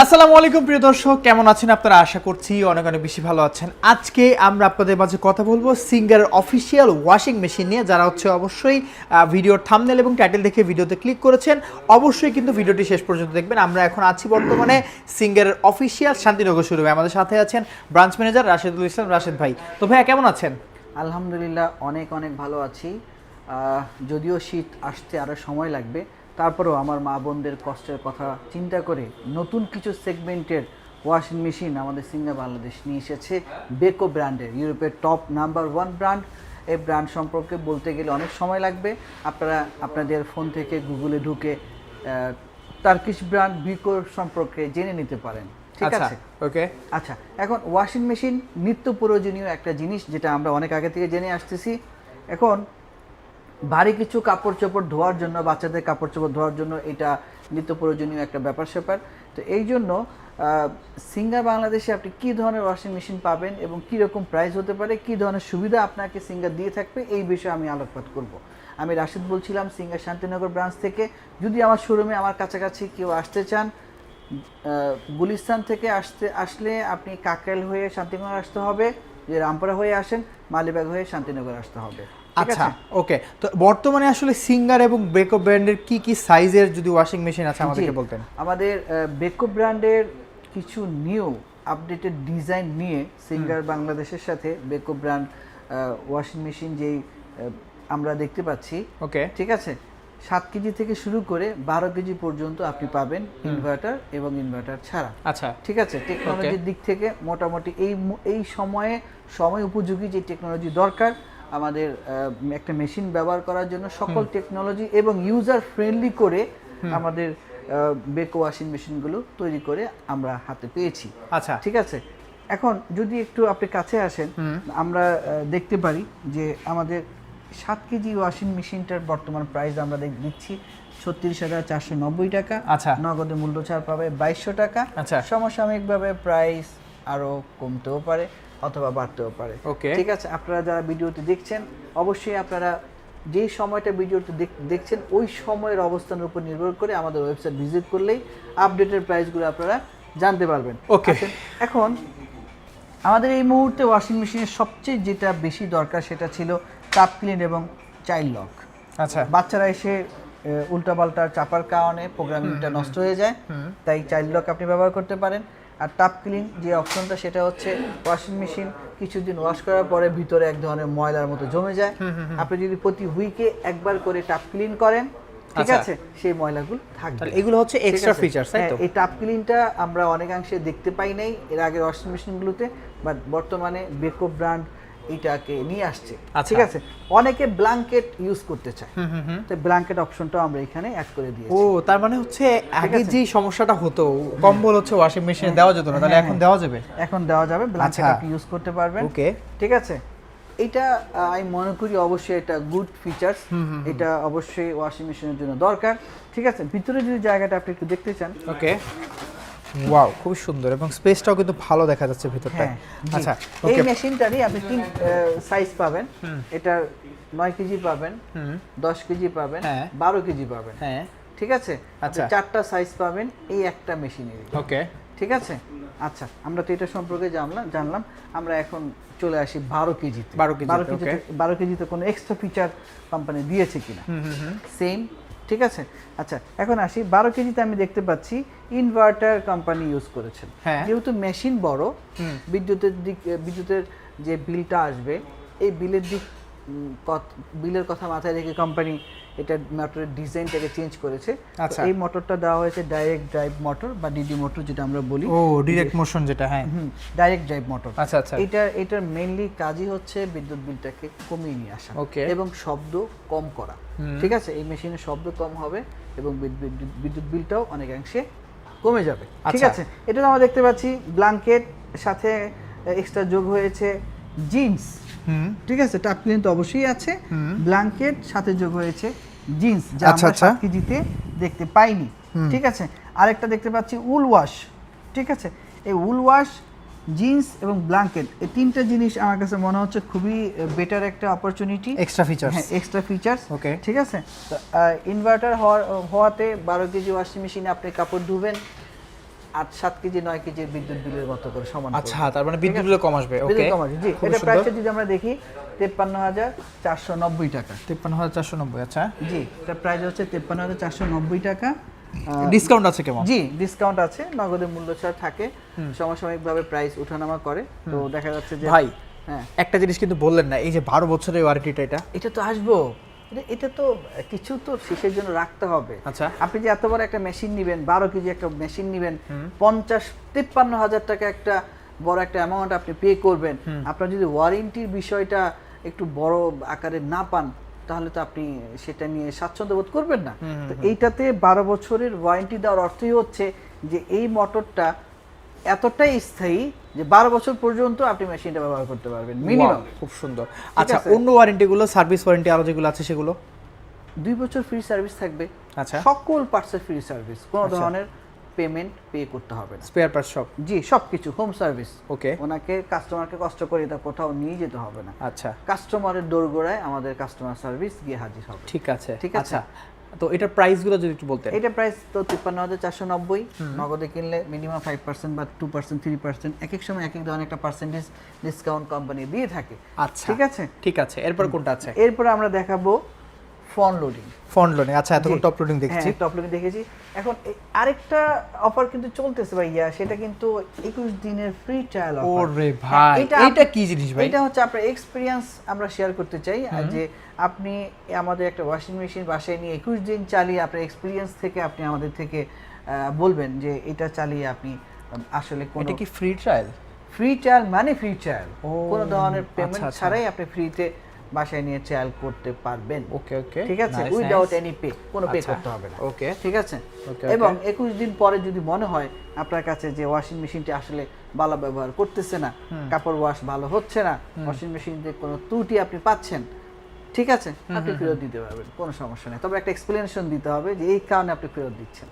আসসালামু আলাইকুম প্রিয় দর্শক, কেমন আছেন আপনারা? আশা করছি অনেক অনেক বেশি ভালো আছেন। আজকে আমরা আপনাদের মাঝে কথা বলবো সিঙ্গারের অফিসিয়াল ওয়াশিং মেশিন নিয়ে। যারা অবশ্যই ভিডিওর থাম্বনেল এবং টাইটেল দেখে ভিডিওতে ক্লিক করেছেন, অবশ্যই কিন্তু ভিডিওটি শেষ পর্যন্ত দেখবেন। আমরা এখন আছি বর্তমানে সিঙ্গারের অফিসিয়াল শান্তিনগর শোরুমে। আমাদের সাথে আছেন ব্রাঞ্চ ম্যানেজার রাশেদুল ইসলাম। রাশেদ ভাই, তো ভাইয়া কেমন আছেন? আলহামদুলিল্লাহ অনেক অনেক ভালো আছি। যদিও শীত আসতে আরও সময় লাগবে, তারপরেও আমার মা বোনদের কষ্টের কথা চিন্তা করে নতুন কিছু সেগমেন্টের ওয়াশিং মেশিন আমাদের সিঙ্গার বাংলাদেশ নিয়ে এসেছে বেকো ব্র্যান্ডের, ইউরোপের টপ নাম্বার 1 ব্র্যান্ড। এই ব্র্যান্ড সম্পর্কে বলতে গেলে অনেক সময় লাগবে। আপনারা আপনাদের ফোন থেকে গুগলে ঢুকে টার্কিশ ব্র্যান্ড বেকো সম্পর্কে জেনে নিতে পারেন। ঠিক আছে, ওকে। আচ্ছা, এখন ওয়াশিং মেশিন নিত্য প্রয়োজনীয় একটা জিনিস, যেটা আমরা অনেক আগে থেকে জেনে আসতেছি। এখন ভারী কিছু কাপড় চোপড় ধোয়ার জন্য, বাচ্চাদের কাপড় চোপড় ধোয়ার জন্য এটা নিত্য প্রয়োজনীয় একটা ব্যাপার স্যাপার। তো এই জন্য সিঙ্গার বাংলাদেশে আপনি কী ধরনের ওয়াশিং মেশিন পাবেন এবং কী রকম প্রাইস হতে পারে, কী ধরনের সুবিধা আপনাকে সিঙ্গার দিয়ে থাকবে, এই বিষয়ে আমি আলোকপাত করব। আমি রাশিদ বলছিলাম সিঙ্গার শান্তিনগর ব্রাঞ্চ থেকে। যদি আমার শোরুমে আমার কাছাকাছি কেউ আসতে চান, গুলিস্তান থেকে আসলে আপনি কাকরাইল হয়ে শান্তিনগর আসতে হবে। যে রামপুরা হয়ে আসেন, মালিবাগ হয়ে শান্তিনগর আসতে হবে। আচ্ছা, ওকে। তো বর্তমানে আসলে সিঙ্গার এবং বেকো ব্র্যান্ডের কি কি সাইজের যদি ওয়াশিং মেশিন আছে আমাদেরকে বলতেন। আমাদের বেকো ব্র্যান্ডের কিছু নিউ আপডেটেড ডিজাইন নিয়ে সিঙ্গার বাংলাদেশের সাথে বেকো ব্র্যান্ড ওয়াশিং মেশিন যেই আমরা দেখতে পাচ্ছি, ওকে, ঠিক আছে, 7 কেজি থেকে শুরু করে 12 কেজি পর্যন্ত আপনি পাবেন, ইনভার্টার এবং ইনভার্টার ছাড়া। আচ্ছা, ঠিক আছে, টেকনোলজির দিক থেকে মোটামুটি এই সময় উপযোগী যে টেকনোলজি দরকার আমাদের একটা মেশিন ব্যবহার করার জন্য, সকল টেকনোলজি এবং ইউজার ফ্রেন্ডলি করে আমাদের বেকো ওয়াশিং মেশিনগুলো তৈরি করে আমরা হাতে পেয়েছি। আচ্ছা, ঠিক আছে, এখন যদি একটু আপনি কাছে আসেন, আমরা দেখতে পারি যে আমাদের 7 কেজি ওয়াশিং মেশিনটার বর্তমান প্রাইস আমরা দিচ্ছি 36,490 টাকা। আচ্ছা, নগদে মূল্য ছাড় পাবে 2200 টাকা। আচ্ছা, সমসাময়িকভাবে প্রাইস আরও কমতেও পারে অথবা বাড়তেও পারে। ওকে, ঠিক আছে, আপনারা যারা ভিডিওটি দেখছেন, অবশ্যই আপনারা যেই সময়টা ভিডিওটি দেখছেন ওই সময়ের অবস্থানের উপর নির্ভর করে আমাদের ওয়েবসাইট ভিজিট করলেই আপডেটের প্রাইসগুলো আপনারা জানতে পারবেন। ওকে। এখন আমাদের এই মুহূর্তে ওয়াশিং মেশিনের সবচেয়ে যেটা বেশি দরকার সেটা ছিল টাপ ক্লিন এবং চাইল্ড লক। আচ্ছা, বাচ্চারা এসে উল্টাপাল্টা চাপার কারণে প্রোগ্রামিংটা নষ্ট হয়ে যায়, তাই চাইল্ড লক আপনি ব্যবহার করতে পারেন। আর টাপ ক্লিন যে অপশনটা, সেটা হচ্ছে ওয়াশিং মেশিন কিছুদিন ওয়াশ করার পরে ভিতরে এক ধরনের ময়লার মতো জমে যায়। আপনি যদি প্রতি উইকে একবার করে টাপ ক্লিন করেন, ঠিক আছে, সেই ময়লাগুলো থাকবে। এগুলো হচ্ছে এক্সট্রা ফিচারস, তাই তো? এই টাপ ক্লিনটা আমরা অনেকাংশে দেখতে পাই নাই এর আগের ওয়াশিং মেশিনগুলোতে, বাট বর্তমানে বেকো ব্র্যান্ড এটাকে নিয়ে আসছে। ঠিক আছে, অনেকে ব্ল্যাঙ্কেট ইউজ করতে চায়, তো ব্ল্যাঙ্কেট অপশনটাও আমরা এখানে অ্যাড করে দিয়েছি। ও, তার মানে হচ্ছে আগে যে সমস্যাটা হতো, কম্বল হচ্ছে ওয়াশিং মেশিনে দেওয়া যেত না, তাহলে এখন দেওয়া যাবে। এখন দেওয়া যাবে, ব্ল্যাঙ্কেট আপনি ইউজ করতে পারবেন। ওকে, ঠিক আছে, এটা আমি মনে করি অবশ্যই এটা গুড ফিচারস, এটা অবশ্যই ওয়াশিং মেশিনের জন্য দরকার। ঠিক আছে, ভিতরে যদি জায়গাটা আপনি একটু দেখতে চান, ওকে, ওয়াও, খুব সুন্দর এবং স্পেসটাও কিন্তু ভালো দেখা যাচ্ছে ভিতরটা। আচ্ছা, এই মেশিনটারই আপনি 3 সাইজ পাবেন। এটা 9 কেজি পাবেন, 10 কেজি পাবেন, 12 কেজি পাবেন। হ্যাঁ, ঠিক আছে, আচ্ছা, 4টা সাইজ পাবেন এই একটা মেশিনেরই। ওকে, ঠিক আছে, আচ্ছা, আমরা তো এটা সম্পর্কে জানলাম। আমরা এখন চলে আসি 12 কেজিতে। 12 কেজিতে কোনো এক্সট্রা ফিচার কোম্পানি দিয়েছে কিনা, সেম। ঠিক আছে, আচ্ছা, এখন আসি 12 কেজিতে আমি দেখতে পাচ্ছি ইনভার্টার কোম্পানি ইউজ করেছেন। যেহেতু মেশিন বড়, বিদ্যুতের যে বিলটা আসবে, এই বিলের কথা মাথায় রেখে কোম্পানি এটা মোটরের ডিজাইনটাকে চেঞ্জ করেছে। এই মোটরটা দেওয়া হয়েছে ডাইরেক্ট ড্রাইভ মোটর বা ডিডি মোটর, যেটা আমরা বলি। ও, ডাইরেক্ট মোশন যেটা, হ্যাঁ, ডাইরেক্ট ড্রাইভ মোটর। আচ্ছা, আচ্ছা, এটার মেইনলি কাজই হচ্ছে বিদ্যুৎ বিলটাকে কমিয়ে নিয়ে আসা এবং শব্দ কম করা। ঠিক আছে, এই মেশিনের শব্দ কম হবে এবং বিদ্যুৎ বিলটাও অনেকাংশে কমে যাবে। ঠিক আছে, এটা আমরা দেখতে পাচ্ছি ব্ল্যাঙ্কেট সাথে এক্সট্রা যোগ হয়েছে জিন্স। ঠিক আছে, টাপ ক্লিন তো অবশ্যই আছে, ব্ল্যাঙ্কেট সাথে যোগ হয়েছে জিন্স, যা আমরা 7 কেজিতে দেখতে পাইনি। ঠিক আছে, আরেকটা দেখতে পাচ্ছি উল ওয়াশ। ঠিক আছে, এই উল ওয়াশ, জিন্স এবং ব্ল্যাঙ্কেট, এই তিনটা জিনিস আমার কাছে মনে হচ্ছে খুবই বেটার একটা অপরচুনিটি, এক্সট্রা ফিচারস। হ্যাঁ, এক্সট্রা ফিচারস। ওকে, ঠিক আছে, ইনভার্টার হওয়াতে 12 কেজি ওয়াশিং মেশিনে আপনি কাপড় ধুবেন, 7 কেজি 9 কেজি বিদ্যুৎ বিলের মতো করে সমান আচ্ছা, তার মানে বিদ্যুৎ বিল কম আসবে। ওকে, বিদ্যুৎ কম আসবে, জি। এটা প্রাইসটা যদি আমরা দেখি 53,490 টাকা। 53,490। আচ্ছা, জি, এটা প্রাইস হচ্ছে 53,490 টাকা। ডিসকাউন্ট আছে কেমন? জি, ডিসকাউন্ট আছে, নগদের মূল্য ছাড় থাকে, সমসাময়িকভাবে প্রাইস ওঠানামা করে। তো দেখা যাচ্ছে যে ভাই হ্যাঁ, একটা জিনিস কিন্তু বললেন না, এই যে 12 বছরের ওয়ারেন্টিটা, এটা তো আসবো, এটা তো কিছু তো শেষের জন্য রাখতে হবে। আচ্ছা, আপনি যে এত বড় একটা মেশিন নেবেন, 12 কেজি একটা মেশিন নেবেন, 53,000 টাকা একটা বড় একটা অ্যামাউন্ট আপনি পে করবেন, আপনার যদি ওয়ারেন্টির বিষয়টা একটু বড় আকারে না পান, তাহলে তো আপনি সেটা নিয়ে স্বাচ্ছন্দ্য বোধ করবেন না। তো এইটাতে 12 বছরের ওয়ারেন্টি দেওয়ার অর্থই হচ্ছে যে এই মোটরটা এতটাই স্থায়ী যে 12 বছর পর্যন্ত আপনি মেশিনটা ব্যবহার করতে পারবেন মিনিমাম। খুব সুন্দর। আচ্ছা, অন্য ওয়ারেন্টিগুলো, সার্ভিস ওয়ারেন্টি আরো যেগুলো আছে সেগুলো? 2 বছর ফ্রি সার্ভিস থাকবে। আচ্ছা, সকল পার্টসের ফ্রি সার্ভিস, কোনো ধরনের পেমেন্ট পে করতে হবে না। স্পেয়ার পার্টস সব? জি, সবকিছু হোম সার্ভিস। ওকে, ওনাকে কাস্টমারকে কষ্ট করে এটা কোথাও নিয়ে যেতে হবে না। আচ্ছা, কাস্টমারের দোরগোড়ায় আমাদের কাস্টমার সার্ভিস গিয়ে হাজির হবে। ঠিক আছে, ঠিক আছে। আচ্ছা, তো এটার প্রাইসগুলো যদি একটু বলতেন। এটা প্রাইস তো 53,490। নগদে কিনলে মিনিমাম 5% বা 2% 3%, এক এক সময় এক এক ধরনের একটা পার্সেন্টেজ ডিসকাউন্ট কোম্পানি দিয়ে থাকে। আচ্ছা, ঠিক আছে, ঠিক আছে। এরপর কোনটা আছে? এরপর আমরা দেখাবো ফ্রন্ট লোডিং। Front loading. আচ্ছা, এতক্ষণ টপ লোডিং দেখেছি। টপ লোডিং দেখেছি। এখন আরেকটা অফার কিন্তু চলতেছে ভাইয়া, সেটা কিন্তু 21 দিনের ফ্রি ট্রায়াল অফার। ওরে ভাই, এটা কি জিনিস ভাই? এটা হচ্ছে আপনার এক্সপেরিয়েন্স আমরা শেয়ার করতে চাই, যে আপনি আমাদের একটা ওয়াশিং মেশিন বাসায় নিয়ে 21 দিন চালিয়ে আপনার এক্সপেরিয়েন্স থেকে আপনি আমাদের থেকে বলবেন যে এটা চালিয়ে আপনি আসলে কোন, এটা কি ফ্রি ট্রায়াল? ফ্রি ট্রায়াল মানে ফ্রি ট্রায়াল, কোনো ধরনের পেমেন্ট আচ্ছা। ছাড়াই আপনি ফ্রিতে বাসায় নিয়ে ট্রায়াল করতে পারবেন। ওকে ওকে, ঠিক আছে, উইদাউট এনি পে, কোনো পে করতে হবে না। ওকে, ঠিক আছে। ওকে, এবং 21 দিন পরে যদি মনে হয় আপনার কাছে যে ওয়াশিং মেশিনটি আসলে ভালো ব্যবহার করতেছে না, কাপড় ওয়াশ ভালো হচ্ছে না, ওয়াশিং মেশিনে কোনো ত্রুটি আপনি পাচ্ছেন, ঠিক আছে, আপনি ফেরত দিতে পারবেন, কোনো সমস্যা নেই। তবে একটা এক্সপ্লেনেশন দিতে হবে যে এই কারণে আপনি ফেরত দিচ্ছেন।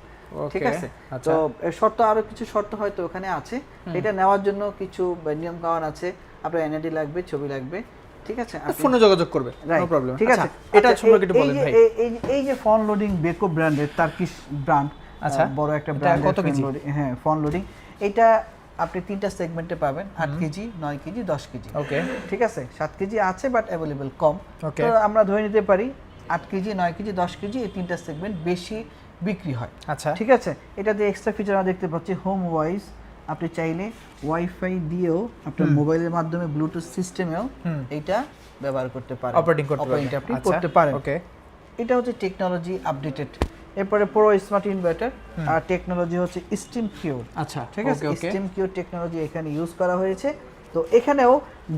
ঠিক আছে। তো শর্ত, আরো কিছু শর্ত হয়তো ওখানে আছে, এটা নেওয়ার জন্য কিছু নিয়ম কানুন আছে। আপনার এনআইডি লাগবে, ছবি লাগবে, ঠিক আছে, ফোনে যোগাযোগ করবে, নো প্রবলেম। ঠিক আছে। এটা সম্পর্কে একটু বলেন ভাই। এই যে ফ্রন্ট লোডিং বেকো ব্র্যান্ডের, টার্কিশ ব্র্যান্ড, আচ্ছা, বড় একটা ব্র্যান্ড। কত কেজি? হ্যাঁ, ফ্রন্ট লোডিং এটা আপনি 3টা সেগমেন্টে পাবেন, 8 কেজি, 9 কেজি, 10 কেজি। ওকে, ঠিক আছে। 7 কেজি আছে বাট अवेलेबल কম। ওকে, তো আমরা ধরে নিতে পারি 8 কেজি, 9 কেজি, 10 কেজি এই 3টা সেগমেন্ট বেশি বিক্রি হয়। আচ্ছা, ঠিক আছে। এটাতে এক্সট্রা ফিচার আমরা দেখতে পাচ্ছি হোম ওয়াইজ, আপনি চাইলে ওয়াইফাই দিয়েও আপনার মোবাইলের মাধ্যমে ব্লুটুথ সিস্টেমেও এটা ব্যবহার করতে পারেন, অপারেটিং করতে আপনি করতে পারেন। ওকে, এটা হচ্ছে টেকনোলজি আপডেটেড। এরপরে প্রো স্মার্ট ইনভার্টার, আর টেকনোলজি হচ্ছে স্টিম কিউর। আচ্ছা, ঠিক আছে, স্টিম কিউর টেকনোলজি এখানে ইউজ করা হয়েছে। তো এখানেও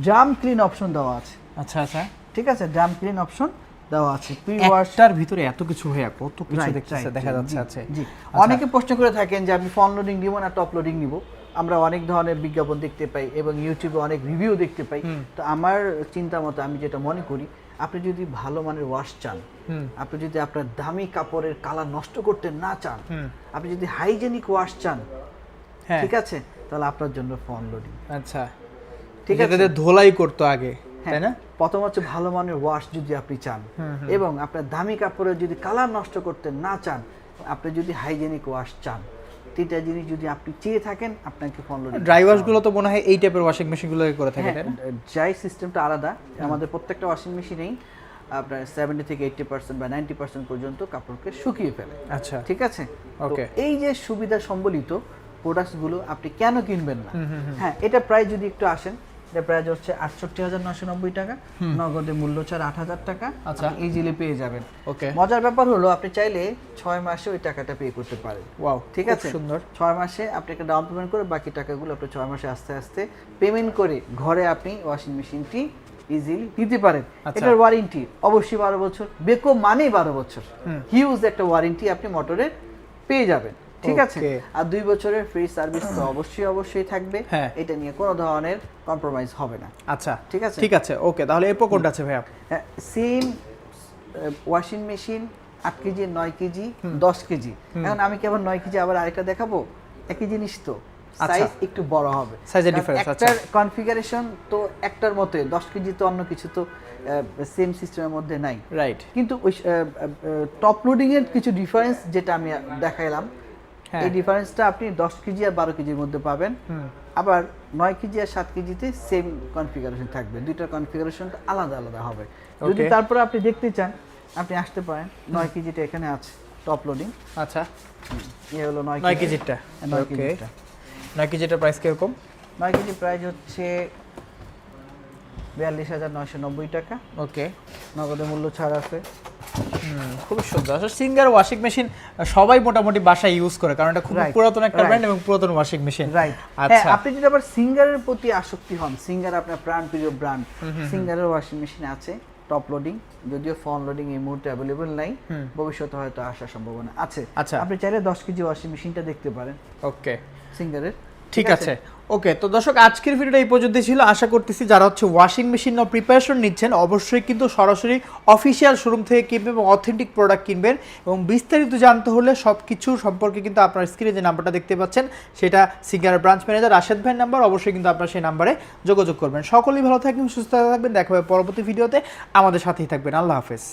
ড্রাম ক্লিন অপশন দেওয়া আছে। আচ্ছা, আচ্ছা, ঠিক আছে, ড্রাম ক্লিন অপশন দেওয়া আছে। প্রি ওয়াশটার ভিতরে এত কিছু ভাইয়া, কত কিছু দেখতেছে, দেখা যাচ্ছে। আছে, জি। অনেকে প্রশ্ন করে থাকেন যে আমি ফ্রন্ট লোডিং নিব না টপ লোডিং নিব। আমরা অনেক ধরনের বিজ্ঞাপন দেখতে পাই এবং ইউটিউবে অনেক রিভিউ দেখতে পাই। তো আমার চিন্তা মতো আমি যেটা মনে করি, আপনি যদি ভালো মানের ওয়াশ চান, আপনি যদি আপনার দামি কাপড়ের কালার নষ্ট করতে না চান, আপনি যদি হাইজেনিক ওয়াশ চান, ঠিক আছে, তাহলে আপনার জন্য ফ্রন্ট লোডিং। আচ্ছা, ঠিক আছে, যেটাতে ধোলাই করতে আগে, তাই না? প্রথম হচ্ছে ভালো মানের ওয়াশ যদি আপনি চান, এবং আপনার দামি কাপড়ের যদি কালার নষ্ট করতে না চান, আপনি যদি হাইজেনিক ওয়াশ চান, 3টা জিনিস যদি আপনি চেয়ে থাকেন, আপনাকে ফ্রন্ট লোডিং। ড্রাই ওয়াশ গুলো তো মনে হয় এই টাইপের ওয়াশিং মেশিন গুলো করে থাকে, তাই না? ড্রাই সিস্টেমটা আলাদা। আমাদের প্রত্যেকটা ওয়াশিং মেশিনেই আপনার 70 থেকে 80% বা 90% পর্যন্ত কাপড়কে শুকিয়ে ফেলে। আচ্ছা, ঠিক আছে। ওকে, এই যে সুবিধা সম্বলিত প্রোডাক্টসগুলো আপনি কেন কিনবেন না? হ্যাঁ, এটা প্রাইস যদি একটু আসেন, এটা প্রাইস হচ্ছে 68,990 টাকা, নগদে মূল্য ছাড় 8,000 টাকা। আচ্ছা, ইজিলি পেয়ে যাবেন। ওকে, মজার ব্যাপার হলো আপনি চাইলে 6 মাসে ওই টাকাটা পে করতে পারেন। ওয়াও, ঠিক আছে, সুন্দর। 6 মাসে আপনি একটা ডাউন পেমেন্ট করে বাকি টাকাগুলো আপনি 6 মাসে আস্তে আস্তে পেমেন্ট করে ঘরে আপনি ওয়াশিং মেশিনটি ইজিলি দিতে পারেন। এটার ওয়ারেন্টি অবশ্যই 12 বছর, বেকো মানেই 12 বছর, হিউজ একটা ওয়ারেন্টি আপনি মোটরের পেয়ে যাবেন। ঠিক আছে। আর 2 বছরের ফ্রি সার্ভিস তো অবশ্যই থাকবে, এটা নিয়ে কোনো ধরনের কম্প্রোমাইজ হবে না। আচ্ছা, ঠিক আছে, ঠিক আছে, ওকে। তাহলে এরপর কোনটা আছে ভাইয়া? Same washing machine 8 KG, 9 KG, 10 KG. এখন আমি কি আবার 9 কেজি আবার আরেকটা দেখাবো? একই জিনিস তো, সাইজ একটু বড় হবে, সাইজের ডিফারেন্স। আচ্ছা, একটার কনফিগারেশন তো একটার মতোই, 10 কেজি তো অন্য কিছু তো সেম সিস্টেমের মধ্যে নাই, রাইট। কিন্তু ওই টপ লোডিং এর কিছু ডিফারেন্স যেটা আমি দেখাইলাম, হ্যাঁ। এই ডিফারেন্সটা আপনি 10 কেজি আর 12 কেজির মধ্যে পাবেন। আবার 9 কেজি আর 7 কেজিতে সেম কনফিগারেশন থাকবে, দুইটার কনফিগারেশন আলাদা আলাদা হবে। যদি Okay. তারপরে আপনি দেখতে চান আপনি আসতে পারেন। 9 কেজিটা এখানে আছে টপ লোডিং। আচ্ছা, এই হলো 9 9 কেজিটা। 9 ওকে, কেজিটা। 9 কেজিটার প্রাইস কিরকম? 9 কেজি প্রাইস হচ্ছে 42,990 টাকা, ওকে, নগদে মূল্য ছাড় আছে। খুব সুন্দর। আসলে সিঙ্গার ওয়াশিং মেশিন সবাই মোটামুটি বাসায় ইউজ করে, কারণ এটা খুব Right, পুরাতন একটা right. ব্র্যান্ড এবং পুরাতন ওয়াশিং মেশিন। রাইট। আচ্ছা, আপনি যদি আবার সিঙ্গারের প্রতি আসক্তি হন, সিঙ্গার আপনার প্রিয় ব্র্যান্ড, সিঙ্গারের ওয়াশিং মেশিন আছে টপ লোডিং, যদিও ফ্রন্ট লোডিং এই মুহূর্তে অ্যাভেলেবল নাই, ভবিষ্যতে হয়তো আসার সম্ভাবনা আছে। আচ্ছা। আপনি চাইলে 10 কেজি ওয়াশিং মেশিনটা দেখতে পারেন ওকে, সিঙ্গারের। ঠিক আছে। ওকে, তো দর্শক আজকের ভিডিওটা এই পর্যন্ত ছিল। আশা করতেছি যারা হচ্ছে ওয়াশিং মেশিন নাও প্রিপারেশন নিচ্ছেন অবশ্যই কিন্তু সরাসরি অফিসিয়াল শোরুম থেকে কিনবেন এবং অথেন্টিক প্রোডাক্ট কিনবেন। এবং বিস্তারিত জানতে হলে সব কিছু সম্পর্কে কিন্তু আপনার স্ক্রিনে যে নাম্বারটা দেখতে পাচ্ছেন সেটা সিঙ্গারের ব্রাঞ্চ ম্যানেজার রাশেদ ভাইয়ের নাম্বার, অবশ্যই কিন্তু আপনার সেই নাম্বারে যোগাযোগ করবেন। সকলেই ভালো থাকবেন, সুস্থ থাকবেন, দেখা হবে পরবর্তী ভিডিওতে। আমাদের সাথেই থাকবেন। আল্লাহ হাফেজ।